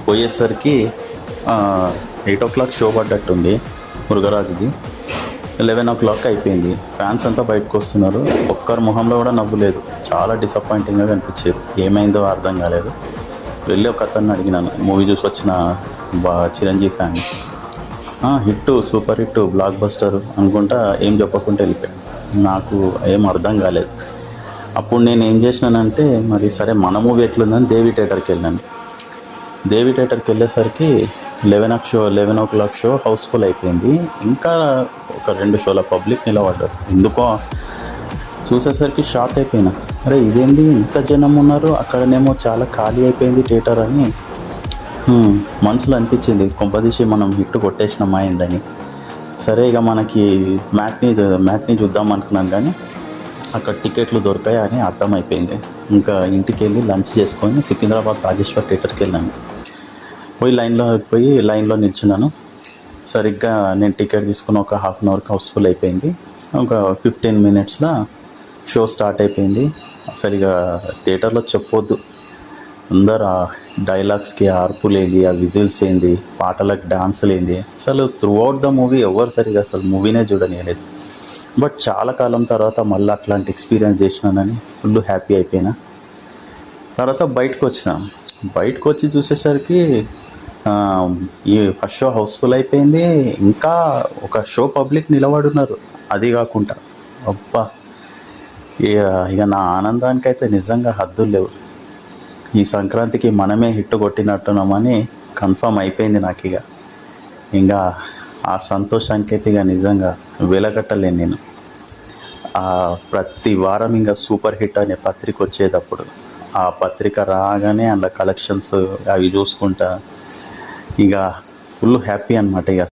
పోయేసరికి 8 o'clock show పడ్డట్టుంది మురుగరాజుది. 11 o'clock అయిపోయింది. Fans అంతా బయటకు వస్తున్నారు. ఒక్కరి మొహంలో కూడా నవ్వు లేదు. చాలా డిసప్పాయింటింగ్గా కనిపించేది. ఏమైందో అర్థం కాలేదు. వెళ్ళి ఒక అతన్ని అడిగినాను, మూవీ చూసి వచ్చిన Chiranjeevi fan. Hit, super hit, block buster అనుకుంటా ఏం చెప్పకుండా వెళ్ళిపోయాను. నాకు ఏం అర్థం కాలేదు. అప్పుడు నేను ఏం చేసినానంటే, మరి సరే మన మూవీ ఎట్లుందని దేవి థియేటర్కి వెళ్ళాను. దేవి థియేటర్కి వెళ్ళేసరికి 11 o'clock షో హౌస్ఫుల్ అయిపోయింది. ఇంకా ఒక 2 షోల పబ్లిక్ నిలబడ్డారు. ఎందుకో చూసేసరికి షాక్ అయిపోయినా. అరే ఇదేంది ఇంత జనం ఉన్నారు, అక్కడనేమో చాలా ఖాళీ అయిపోయింది థియేటర్ అని మనసులో అనిపించింది. కొంపదీసి మనం హిట్ కొట్టేసినామా అయిందని. సరే ఇక మనకి మ్యాట్ని చూద్దాం అనుకున్నాను, కానీ అక్కడ టికెట్లు దొరికాయి అని అర్థమైపోయింది. ఇంకా ఇంటికి వెళ్ళి లంచ్ చేసుకొని సికింద్రాబాద్ రాజేశ్వర్ థియేటర్కి వెళ్ళాను. లైన్లో నిల్చున్నాను. సరిగ్గా నేను టికెట్ తీసుకుని ఒక 1/2 అవర్కి హౌస్ఫుల్ అయిపోయింది. ఒక 15 minutesలో షో స్టార్ట్ అయిపోయింది. అసలు ఇక థియేటర్లో చెప్పొద్దు, అందరు ఆ డైలాగ్స్కి అర్పులు ఏంది, ఆ విజిల్స్ ఏంది, పాటలకు డాన్సులు ఏంది, అసలు త్రూఅవుట్ ద మూవీ ఎవరు సరిగా అసలు మూవీనే చూడనియలేదు. బట్ చాలా కాలం తర్వాత మళ్ళీ అట్లాంటి ఎక్స్పీరియన్స్ చేసినానని ఫుల్ హ్యాపీ అయిపోయినా. తర్వాత బయటకు వచ్చి చూసేసరికి ఈ ఫస్ట్ షో హౌస్ఫుల్ అయిపోయింది. ఇంకా ఒక షో పబ్లిక్ నిలబడున్నారు. అది కాకుండా అబ్బా, ఇక నా ఆనందానికి అయితే నిజంగా హద్దులు లేవు. ఈ సంక్రాంతికి మనమే హిట్ కొట్టినట్టున్నామని కన్ఫర్మ్ అయిపోయింది నాకు. ఇంకా ఆ సంతోషానికి అయితే ఇక నిజంగా వెలగట్టలేను నేను. ప్రతి వారం ఇంకా సూపర్ హిట్ అనే పత్రిక వచ్చేటప్పుడు ఆ పత్రిక రాగానే అందులో కలెక్షన్స్ అవి చూసుకుంటా ఇక ఫుల్ హ్యాపీ అనమాట. ఇక